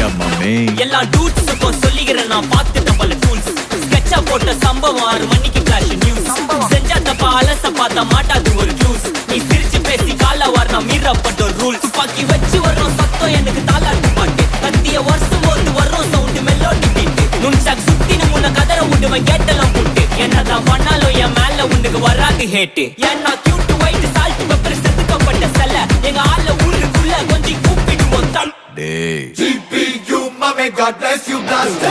எல்லா டூட்ஸுக்கும் சொல்லிக்கிறேன் நான் பார்த்துட்ட பல டூல்ஸ். ஸ்கெட்சா போட்ட சம்பவம் 6 மணிக்கு ஃபிளாஷ் நியூஸ். செஞ்சா தப்பா அலச பார்த்தா மாட்டாது ஒரு ஜூஸ். நீ சிரிச்சு பேசி கால வார் நான் மீறப்பட்ட ரூல். துப்பாக்கி வச்சு வர்றோம் சத்தம் எனக்கு தாளாட்டு பாட்டு. கத்திய வருஷம் போது வர்றோம் சவுண்டு மெல்லோடி பீட்டு. நுண்சாக் சுத்தினு முன்ன கதற விடுவேன் கேட்டெல்லாம் போட்டு. என்னதான் பண்ணாலும் என் மேல உனக்கு வராது ஹேட்டு. ஏன்னா கியூட் ஒயிட் சால்ட் பெப்பர் செதுக்கப்பட்ட செல்ல. எங்க ஆள ஊருக்குள்ள கொஞ்சம் கூப்பிடுவோம் தம். GPU, mommy, God bless you, blast.